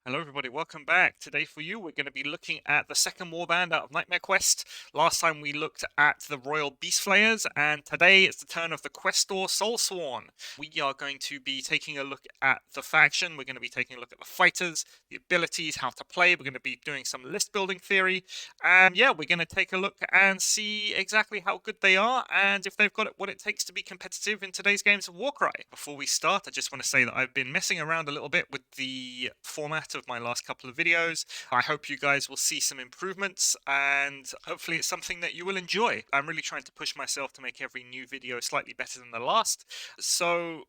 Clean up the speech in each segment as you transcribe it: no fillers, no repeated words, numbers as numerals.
Hello everybody, welcome back. Today for you we're going to be looking at the second warband out of Nightmare Quest. Last time we looked at the Royal Beast Flayers, and today it's the turn of the Questor Soulsworn. We are going to be taking a look at the faction, we're going to be taking a look at the fighters, the abilities, how to play, we're going to be doing some list building theory, and yeah, we're going to take a look and see exactly how good they are and if they've got what it takes to be competitive in today's games of Warcry. Before we start, I just want to say that I've been messing around a little bit with the format of my last couple of videos. I hope you guys will see some improvements and hopefully it's something that you will enjoy. I'm really trying to push myself to make every new video slightly better than the last, so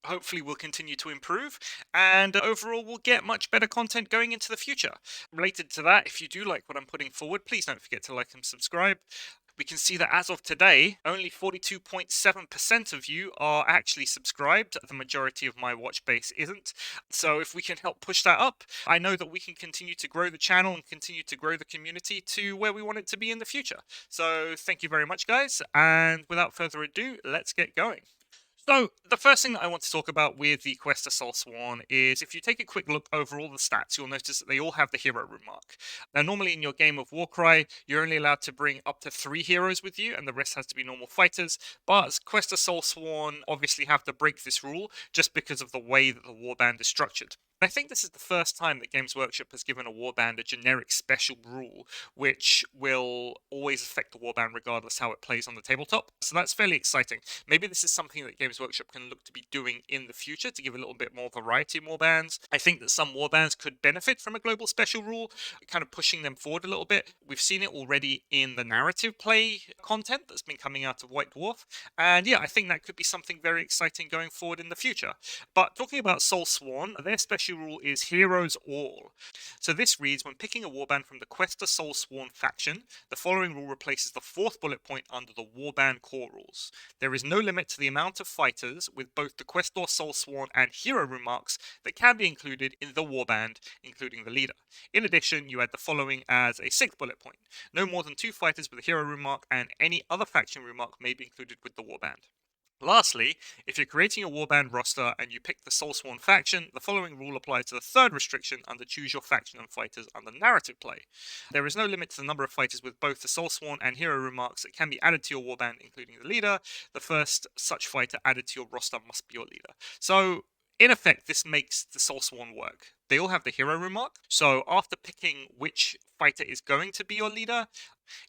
hopefully we'll continue to improve and overall we'll get much better content going into the future. Related to that, if you do like what I'm putting forward, please don't forget to like and subscribe. We can see that as of today, only 42.7% of you are actually subscribed. The majority of my watch base isn't. So if we can help push that up, I know that we can continue to grow the channel and continue to grow the community to where we want it to be in the future. So thank you very much, guys. And without further ado, let's get going. So, the first thing that I want to talk about with the Questor Soulsworn is if you take a quick look over all the stats, you'll notice that they all have the hero room mark. Now, normally in your game of Warcry, you're only allowed to bring up to 3 heroes with you, and the rest has to be normal fighters. But Questor Soulsworn obviously have to break this rule just because of the way that the warband is structured. I think this is the first time that Games Workshop has given a warband a generic special rule, which will always affect the warband regardless how it plays on the tabletop. So that's fairly exciting. Maybe this is something that Games Workshop can look to be doing in the future to give a little bit more variety in warbands. I think that some warbands could benefit from a global special rule, kind of pushing them forward a little bit. We've seen it already in the narrative play content that's been coming out of White Dwarf, and yeah, I think that could be something very exciting going forward in the future. But talking about Soulsworn, their special rule is Heroes All. So this reads, when picking a warband from the Questor Soulsworn faction, the following rule replaces the fourth bullet point under the warband core rules. There is no limit to the amount of fighters with both the Questor Soulsworn and hero remarks that can be included in the warband, including the leader. In addition, you add the following as a sixth bullet point. No more than 2 fighters with a hero remark and any other faction remark may be included with the warband. Lastly, if you're creating a warband roster and you pick the Soulsworn faction, the following rule applies to the third restriction under choose your faction and fighters under narrative play. There is no limit to the number of fighters with both the Soulsworn and hero remarks that can be added to your warband, including the leader. The first such fighter added to your roster must be your leader. So, in effect, this makes the Soulsworn work. They all have the hero remark, so after picking which fighter is going to be your leader,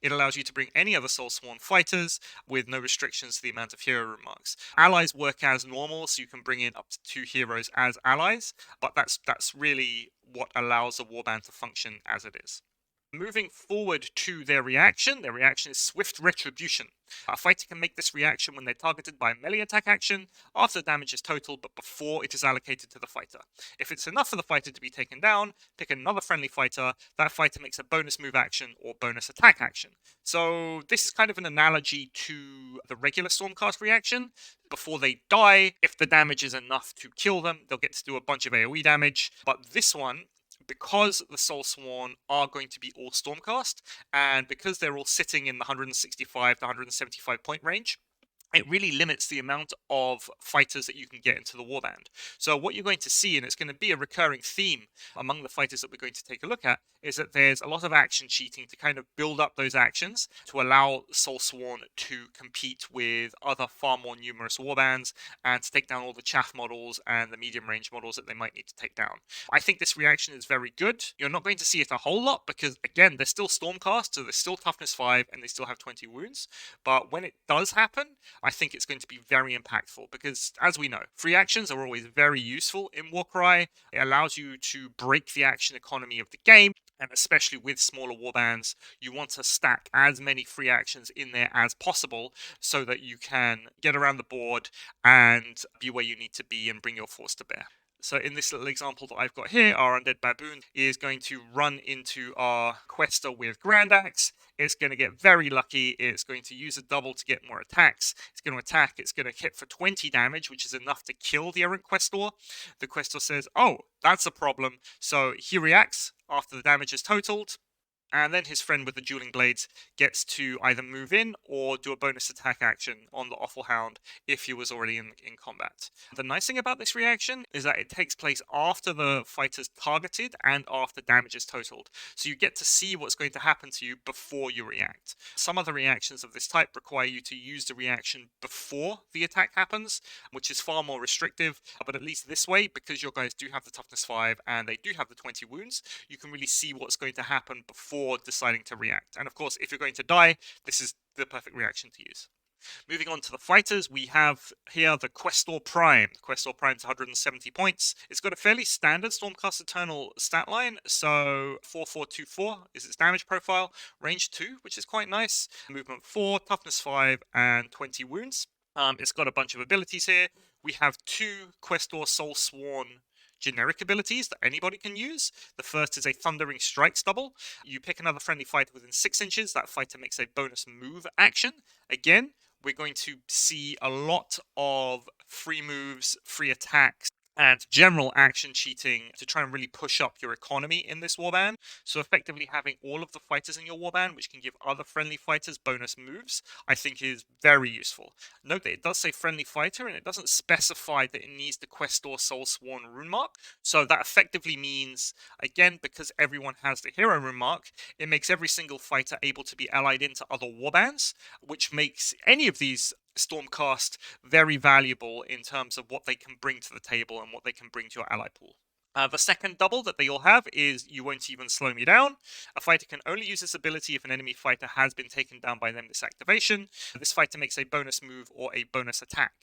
it allows you to bring any other Soulsworn fighters with no restrictions to the amount of hero remarks. Allies work as normal, so you can bring in up to 2 heroes as allies, but that's really what allows a warband to function as it is. Moving forward to their reaction is Swift Retribution. A fighter can make this reaction when they're targeted by a melee attack action, after the damage is total, but before it is allocated to the fighter. If it's enough for the fighter to be taken down, pick another friendly fighter. That fighter makes a bonus move action or bonus attack action. So this is kind of an analogy to the regular Stormcast reaction. Before they die, if the damage is enough to kill them, they'll get to do a bunch of AoE damage. But this one, because the Soulsworn are going to be all Stormcast, and because they're all sitting in the 165 to 175 point range, it really limits the amount of fighters that you can get into the warband. So what you're going to see, and it's going to be a recurring theme among the fighters that we're going to take a look at, is that there's a lot of action cheating to kind of build up those actions to allow Soulsworn to compete with other far more numerous warbands and to take down all the chaff models and the medium range models that they might need to take down. I think this reaction is very good. You're not going to see it a whole lot because, again, they're still Stormcast, so they're still toughness 5 and they still have 20 wounds. But when it does happen, I think it's going to be very impactful because, as we know, free actions are always very useful in Warcry. It allows you to break the action economy of the game, and especially with smaller warbands, you want to stack as many free actions in there as possible so that you can get around the board and be where you need to be and bring your force to bear. So in this little example that I've got here, our Undead Baboon is going to run into our Questor with Grand Axe. It's going to get very lucky. It's going to use a double to get more attacks. It's going to attack. It's going to hit for 20 damage, which is enough to kill the Errant-Questor. The Questor says, oh, that's a problem. So he reacts after the damage is totaled. And then his friend with the dueling blades gets to either move in or do a bonus attack action on the Awful Hound if he was already in combat. The nice thing about this reaction is that it takes place after the fighter's targeted and after damage is totaled. So you get to see what's going to happen to you before you react. Some other reactions of this type require you to use the reaction before the attack happens, which is far more restrictive. But at least this way, because your guys do have the toughness 5 and they do have the 20 wounds, you can really see what's going to happen before deciding to react. And of course, if you're going to die, this is the perfect reaction to use. Moving on to the fighters, we have here the Questor Prime. The Questor Prime's 170 points. It's got a fairly standard Stormcast Eternal stat line, so 4424 is its damage profile, range 2, which is quite nice, movement 4, toughness 5, and 20 wounds. It's got a bunch of abilities here. We have 2 Questor Soulsworn generic abilities that anybody can use. The first is a Thundering Strikes double. You pick another friendly fighter within 6 inches. That fighter makes a bonus move action. Again, we're going to see a lot of free moves, free attacks, and general action cheating to try and really push up your economy in this warband. So effectively having all of the fighters in your warband, which can give other friendly fighters bonus moves, I think is very useful. Note that it does say friendly fighter, and it doesn't specify that it needs the Questor Soulsworn rune mark. So that effectively means, again, because everyone has the hero rune mark, it makes every single fighter able to be allied into other warbands, which makes any of these Stormcast very valuable in terms of what they can bring to the table and what they can bring to your ally pool. The second double that they all have is You Won't Even Slow Me Down. A fighter can only use this ability if an enemy fighter has been taken down by them this activation. This fighter makes a bonus move or a bonus attack.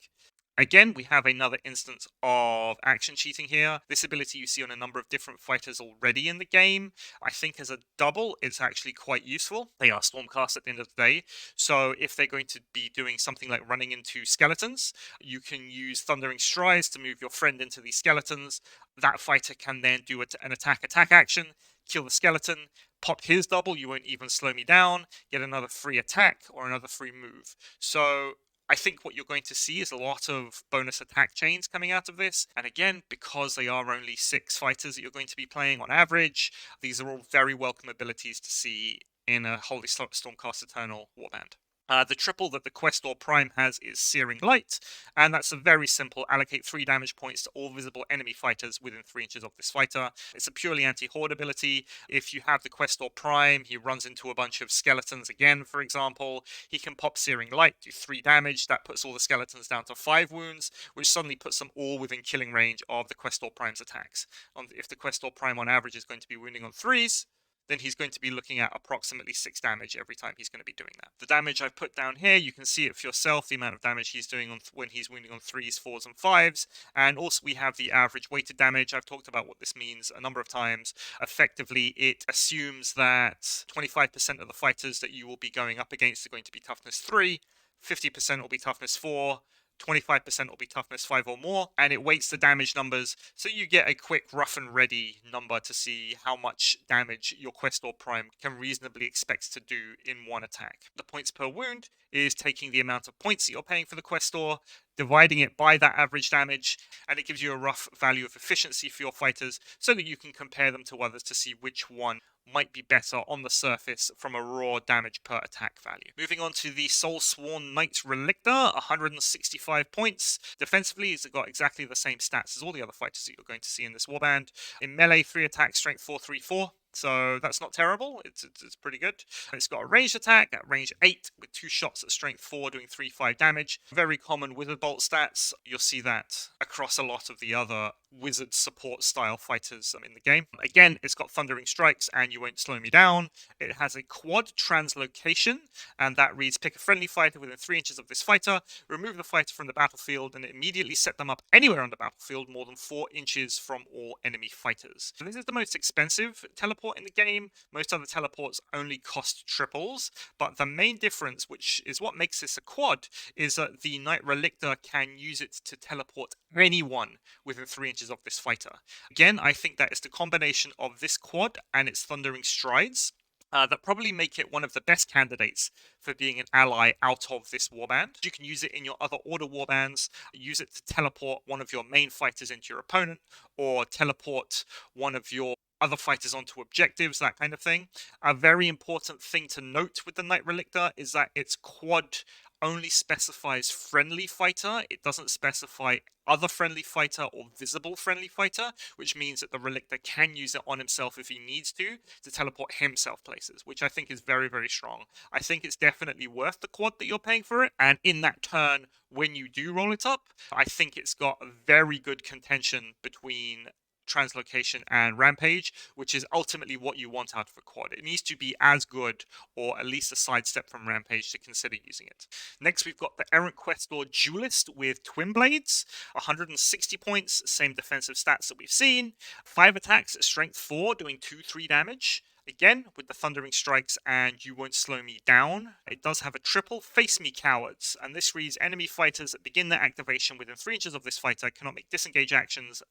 Again, we have another instance of action cheating here. This ability you see on a number of different fighters already in the game. I think as a double, it's actually quite useful. They are Stormcast at the end of the day, so if they're going to be doing something like running into skeletons, you can use Thundering Strides to move your friend into these skeletons. That fighter can then do an attack action, kill the skeleton, pop his double, You Won't Even Slow Me Down, get another free attack or another free move. So I think what you're going to see is a lot of bonus attack chains coming out of this. And again, because they are only 6 fighters that you're going to be playing on average, these are all very welcome abilities to see in a Holy Stormcast Eternal warband. The triple that the Questor Prime has is Searing Light, and that's a very simple allocate 3 damage points to all visible enemy fighters within 3 inches of this fighter. It's a purely anti-horde ability. If you have the Questor Prime, he runs into a bunch of skeletons again, for example. He can pop Searing Light, do 3 damage. That puts all the skeletons down to 5 wounds, which suddenly puts them all within killing range of the Questor Prime's attacks. If the Questor Prime on average is going to be wounding on 3s, then he's going to be looking at approximately 6 damage every time he's going to be doing that. The damage I've put down here, you can see it for yourself, the amount of damage he's doing when he's wounding on 3s, 4s, and 5s. And also we have the average weighted damage. I've talked about what this means a number of times. Effectively, it assumes that 25% of the fighters that you will be going up against are going to be toughness 3, 50% will be toughness 4, 25% will be toughness 5 or more, and it weights the damage numbers so you get a quick rough and ready number to see how much damage your Questor Prime can reasonably expect to do in one attack. The points per wound is taking the amount of points that you're paying for the Questor, dividing it by that average damage, and it gives you a rough value of efficiency for your fighters so that you can compare them to others to see which one might be better on the surface from a raw damage per attack value. Moving on to the Soulsworn Knight Relictor, 165 points. Defensively, it's got exactly the same stats as all the other fighters that you're going to see in this warband. In melee, 3 attack, strength 434. So that's not terrible. It's pretty good. It's got a ranged attack at range 8 with 2 shots at strength 4 doing 3-5 damage. Very common Wizard Bolt stats. You'll see that across a lot of the other Wizard support style fighters in the game. Again, it's got Thundering Strikes and You Won't Slow Me Down. It has a quad translocation, and that reads pick a friendly fighter within 3 inches of this fighter, remove the fighter from the battlefield, and immediately set them up anywhere on the battlefield more than 4 inches from all enemy fighters. So this is the most expensive teleport in the game. Most other teleports only cost triples, but the main difference, which is what makes this a quad, is that the Knight Relictor can use it to teleport anyone within 3 inches of this fighter. Again, I think that is the combination of this quad and its Thundering Strides that probably make it one of the best candidates for being an ally out of this warband. You can use it in your other order warbands, use it to teleport one of your main fighters into your opponent, or teleport one of your other fighters onto objectives, that kind of thing. A very important thing to note with the Knight Relictor is that its quad only specifies friendly fighter. It doesn't specify other friendly fighter or visible friendly fighter, which means that the Relictor can use it on himself if he needs to teleport himself places, which I think is very, very strong. I think it's definitely worth the quad that you're paying for it, and in that turn, when you do roll it up, I think it's got a very good contention between translocation and rampage, which is ultimately what you want out of a quad. It needs to be as good or at least a sidestep from rampage to consider using it. Next, we've got the Errant-Questor Duellist with Twin Blades, 160 points, same defensive stats that we've seen, 5 attacks at strength 4, doing 2-3 damage. Again, with the Thundering Strikes and You Won't Slow Me Down, it does have a triple Face Me Cowards, and this reads enemy fighters that begin their activation within 3 inches of this fighter cannot make disengage actions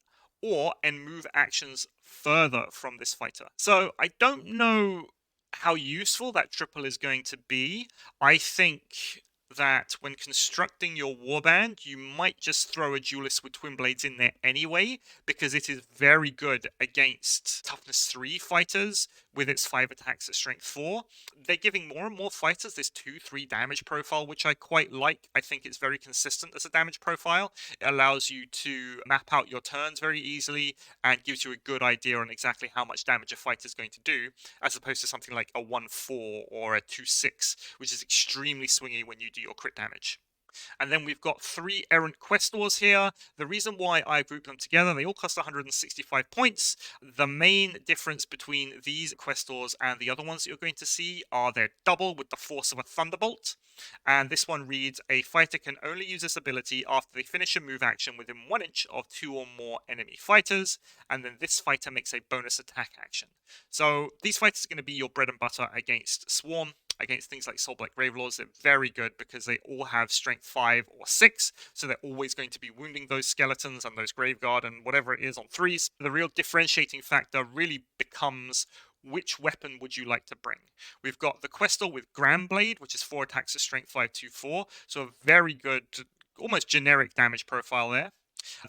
or and move actions further from this fighter. So I don't know how useful that triple is going to be. I think that when constructing your warband, you might just throw a duelist with twin blades in there anyway, because it is very good against toughness 3 fighters with its 5 attacks at strength 4. They're giving more and more fighters this 2-3 damage profile, which I quite like. I think it's very consistent as a damage profile. It allows you to map out your turns very easily and gives you a good idea on exactly how much damage a fighter is going to do, as opposed to something like a 1-4 or a 2-6, which is extremely swingy when you do your crit damage. And then we've got 3 Errant-Questors here. The reason why I grouped them together, they all cost 165 points. The main difference between these Questors and the other ones that you're going to see are their double with the force of a Thunderbolt. And this one reads, a fighter can only use this ability after they finish a move action within 1 inch of 2 or more enemy fighters, and then this fighter makes a bonus attack action. So these fighters are going to be your bread and butter against Swarm, against things like Soulblight Gravelords. They're very good because they all have strength 5 or 6, so they're always going to be wounding those skeletons and those Graveguard and whatever it is on 3s. The real differentiating factor really becomes which weapon would you like to bring. We've got the Questor with Grandblade, which is 4 attacks of strength 5, 2, 4, so a very good, almost generic damage profile there.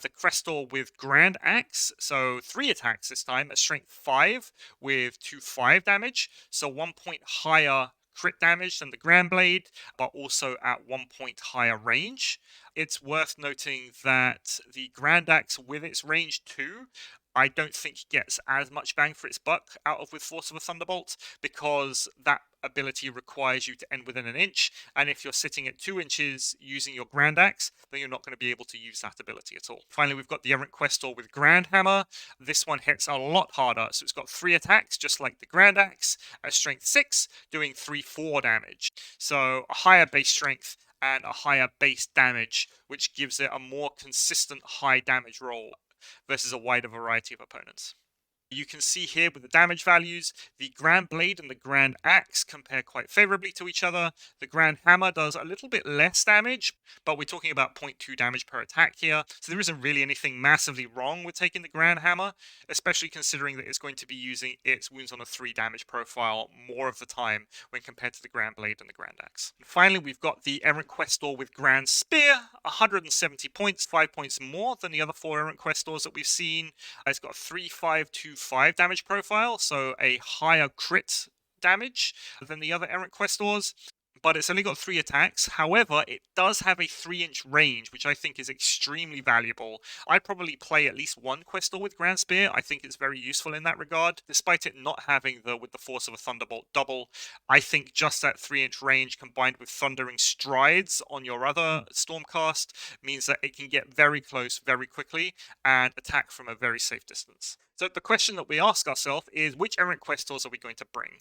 The Questor with Grand Axe, so 3 attacks this time at strength 5 with 2-5 damage, so 1 point higher crit damage than the Grand Blade, but also at 1 point higher range. It's worth noting that the Grand Axe with its range 2, I don't think gets as much bang for its buck out of with Force of a Thunderbolt, because that ability requires you to end within 1 inch, and if you're sitting at 2 inches using your Grand Axe, then you're not going to be able to use that ability at all. Finally, we've got the Errant-Questor with Grand Hammer. This one hits a lot harder, so it's got 3 attacks, just like the Grand Axe, at strength 6, doing 3-4 damage. So a higher base strength and a higher base damage, which gives it a more consistent high damage roll versus a wider variety of opponents. You can see here with the damage values, the Grand Blade and the Grand Axe compare quite favorably to each other. The Grand Hammer does a little bit less damage, but we're talking about 0.2 damage per attack here, so there isn't really anything massively wrong with taking the Grand Hammer, especially considering that it's going to be using its wounds on a 3 damage profile more of the time when compared to the Grand Blade and the Grand Axe. And finally, we've got the Errant-Questor with Grandspear, 170 points, 5 points more than the other 4 Errant-Questors that we've seen. It's got a 3-5-2-5 damage profile, so a higher crit damage than the other Errant-Questors, but it's only got 3 attacks. However, it does have a 3-inch range, which I think is extremely valuable. I'd probably play at least 1 Questor with Grandspear. I think it's very useful in that regard. Despite it not having with the force of a Thunderbolt double, I think just that 3-inch range combined with Thundering Strides on your other Stormcast means that it can get very close very quickly and attack from a very safe distance. So the question that we ask ourselves is, which Errant-Questors are we going to bring?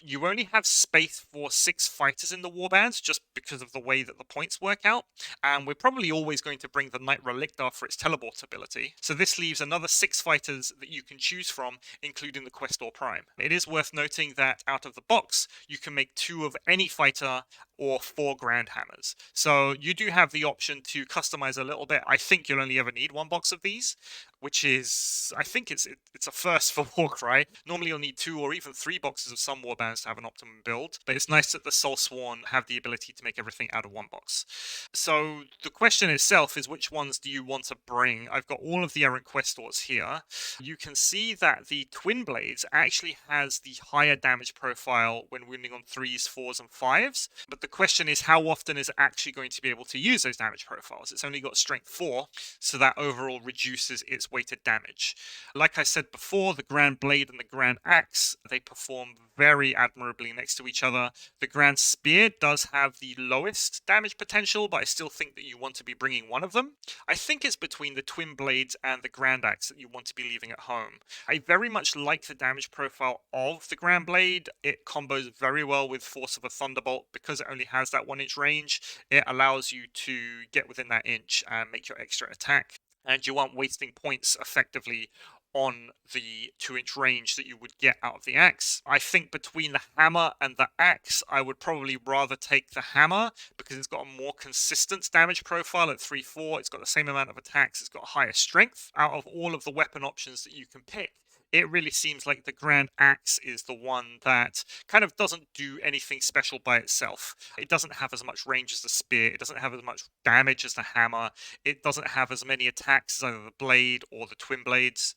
You only have space for 6 fighters in the warbands just because of the way that the points work out, and we're probably always going to bring the Knight Relictor for its teleport ability, so this leaves another 6 fighters that you can choose from, including the Questor Prime. It is worth noting that out of the box, you can make 2 of any fighter or 4 Grand Hammers, so you do have the option to customize a little bit. I think you'll only ever need 1 box of these, which is, I think it's It's a first for Warcry. Normally you'll need 2 or even 3 boxes of some warbands to have an optimum build, but it's nice that the Soulsworn have the ability to make everything out of one box. So the question itself is, which ones do you want to bring? I've got all of the Errant-Questors here. You can see that the Twinblades actually has the higher damage profile when wounding on 3s, 4s, and 5s, but the question is, how often is it actually going to be able to use those damage profiles? It's only got strength 4, so that overall reduces its weighted damage. Like I said before, the Grand Blade and the Grand Axe, they perform very admirably next to each other. The Grandspear does have the lowest damage potential, but I still think that you want to be bringing one of them. I think it's between the Twinblades and the Grand Axe that you want to be leaving at home. I very much like the damage profile of the Grand Blade. It combos very well with Force of a Thunderbolt because it only has that 1-inch range. It allows you to get within that inch and make your extra attack, and you aren't wasting points effectively on the 2-inch range that you would get out of the axe. I think between the hammer and the axe, I would probably rather take the hammer because it's got a more consistent damage profile at 3-4. It's got the same amount of attacks. It's got higher strength. Out of all of the weapon options that you can pick, it really seems like the Grand Axe is the one that kind of doesn't do anything special by itself. It doesn't have as much range as the spear. It doesn't have as much damage as the hammer. It doesn't have as many attacks as either the blade or the twin blades.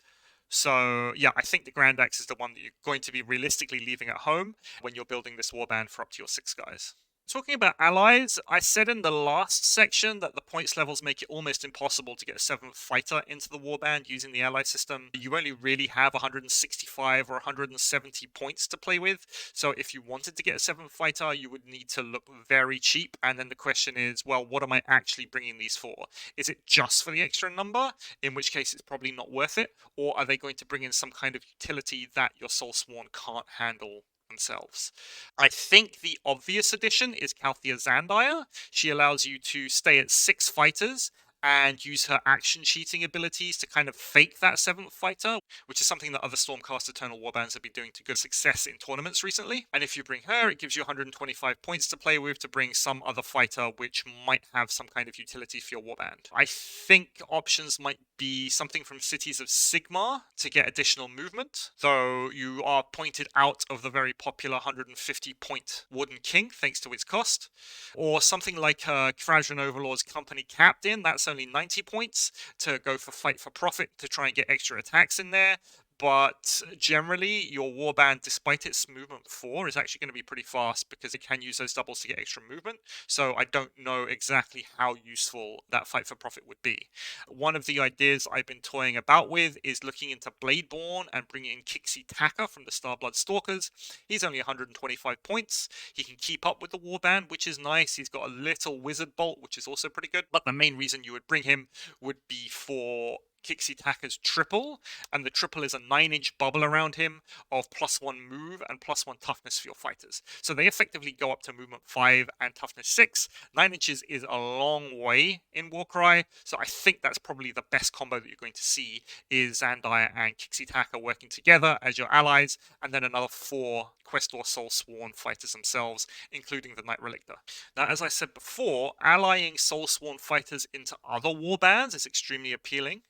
So yeah, I think the Grand Axe is the one that you're going to be realistically leaving at home when you're building this warband for up to your 6 guys. Talking about allies, I said in the last section that the points levels make it almost impossible to get a 7th fighter into the warband using the ally system. You only really have 165 or 170 points to play with, so if you wanted to get a 7th fighter, you would need to look very cheap, and then the question is, well, what am I actually bringing these for? Is it just for the extra number, in which case it's probably not worth it, or are they going to bring in some kind of utility that your Soulsworn can't handle themselves? I think the obvious addition is Calthea Zandire. She allows you to stay at 6 fighters and use her action cheating abilities to kind of fake that 7th fighter, which is something that other Stormcast Eternal Warbands have been doing to good success in tournaments recently. And if you bring her, it gives you 125 points to play with to bring some other fighter which might have some kind of utility for your warband. I think options might be something from Cities of Sigmar to get additional movement, though you are pointed out of the very popular 150 point Warden King thanks to its cost, or something like Kradron Overlord's Company Captain. That's only 90 points to go for Fight for Profit to try and get extra attacks in there. But generally, your warband, despite its movement 4, is actually going to be pretty fast because it can use those doubles to get extra movement. So I don't know exactly how useful that Fight for Profit would be. One of the ideas I've been toying about with is looking into Bladeborn and bringing in Kixi Taka from the Starblood Stalkers. He's only 125 points. He can keep up with the warband, which is nice. He's got a little Wizard Bolt, which is also pretty good. But the main reason you would bring him would be for Kixi Taka's triple, and the triple is a 9-inch bubble around him of +1 move and +1 toughness for your fighters. So they effectively go up to movement 5 and toughness 6. 9 inches is a long way in Warcry, so I think that's probably the best combo that you're going to see is Zandire and Kixi Taka working together as your allies, and then another 4 Questor Soulsworn fighters themselves, including the Knight Relictor. Now, as I said before, allying Soulsworn fighters into other warbands is extremely appealing.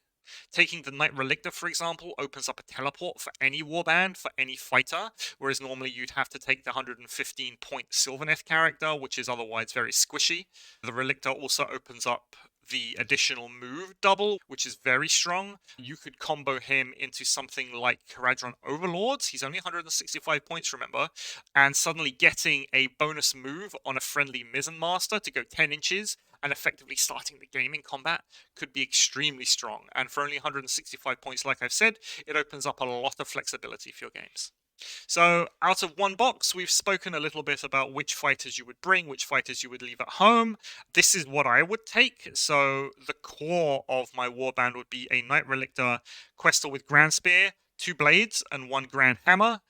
Taking the Knight Relictor, for example, opens up a teleport for any warband, for any fighter, whereas normally you'd have to take the 115-point Sylvaneth character, which is otherwise very squishy. The Relictor also opens up the additional move double, which is very strong. You could combo him into something like Kradron Overlords. He's only 165 points, remember, and suddenly getting a bonus move on a friendly Mizzen Master to go 10 inches and effectively starting the game in combat could be extremely strong. And for only 165 points, like I've said, it opens up a lot of flexibility for your games. So out of one box, we've spoken a little bit about which fighters you would bring, which fighters you would leave at home. This is what I would take. So the core of my warband would be a Knight Relictor Questor with Grandspear, 2 blades, and 1 Grand Hammer.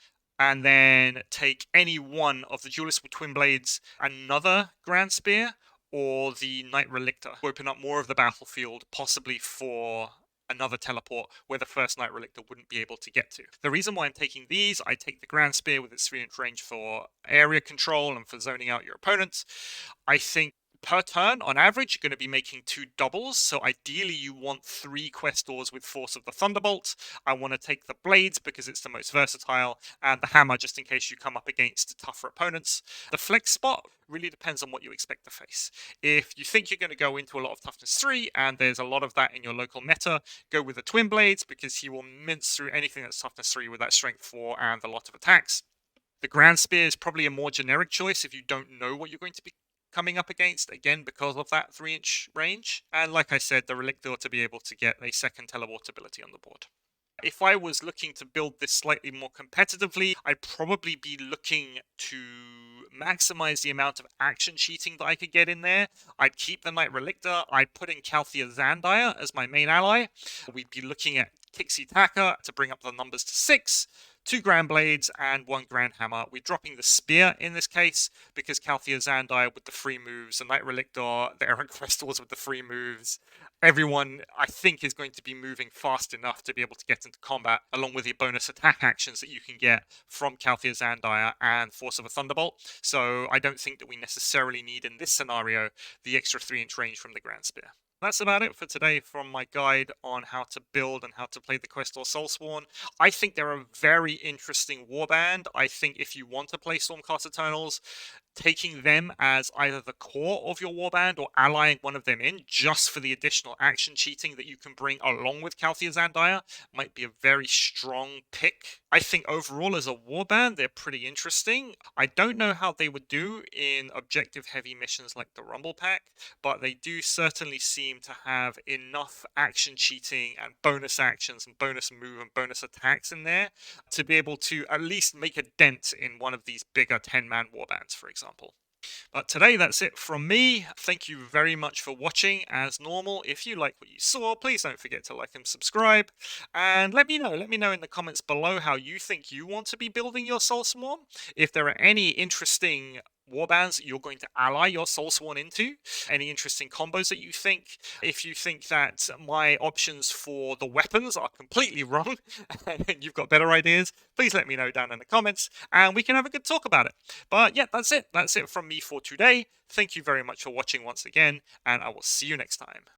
And then take any one of the Duelists with Twin Blades, another Grandspear, or the Knight Relictor. Open up more of the battlefield, possibly for another teleport where the first Knight Relictor wouldn't be able to get to. The reason why I'm taking these, I take the Grandspear with its 3-inch range for area control and for zoning out your opponents. I think Per turn, on average, you're going to be making 2 doubles, so ideally you want 3 Questors with Force of the Thunderbolt. I want to take the Blades because it's the most versatile, and the Hammer just in case you come up against tougher opponents. The flex spot really depends on what you expect to face. If you think you're going to go into a lot of Toughness 3, and there's a lot of that in your local meta, go with the Twin Blades because he will mince through anything that's Toughness 3 with that Strength 4 and a lot of attacks. The Grandspear is probably a more generic choice if you don't know what you're going to be coming up against, again, because of that 3-inch range. And like I said, the Relictor to be able to get a second teleport ability on the board. If I was looking to build this slightly more competitively, I'd probably be looking to maximize the amount of action cheating that I could get in there. I'd keep the Knight Relictor, I'd put in Calthea Zandire as my main ally. We'd be looking at Tixie Taka to bring up the numbers to 6, 2 Grand Blades, and 1 Grand Hammer. We're dropping the Spear in this case because Calthea Zandire with the free moves, the Knight Relictor, the Errant-Questors with the free moves. Everyone, I think, is going to be moving fast enough to be able to get into combat, along with the bonus attack actions that you can get from Calthea Zandire and Force of a Thunderbolt. So I don't think that we necessarily need, in this scenario, the extra 3-inch range from the Grandspear. That's about it for today from my guide on how to build and how to play the Questor Soulsworn. I think they're a very interesting warband. I think if you want to play Stormcast Eternals, taking them as either the core of your warband or allying one of them in just for the additional action cheating that you can bring along with Calthea Zandire might be a very strong pick. I think overall as a warband, they're pretty interesting. I don't know how they would do in objective-heavy missions like the Rumble Pack, but they do certainly seem to have enough action cheating and bonus actions and bonus move and bonus attacks in there to be able to at least make a dent in one of these bigger 10-man warbands, for example. But today, that's it from me. Thank you very much for watching. As normal, if you like what you saw, please don't forget to like and subscribe. And let me know in the comments below how you think you want to be building your Soulsworn. If there are any interesting warbands that you're going to ally your Soulsworn into, any interesting combos that you think. If you think that my options for the weapons are completely wrong and you've got better ideas, please let me know down in the comments and we can have a good talk about it. But yeah, that's it from me for today. Thank you very much for watching once again, and I will see you next time.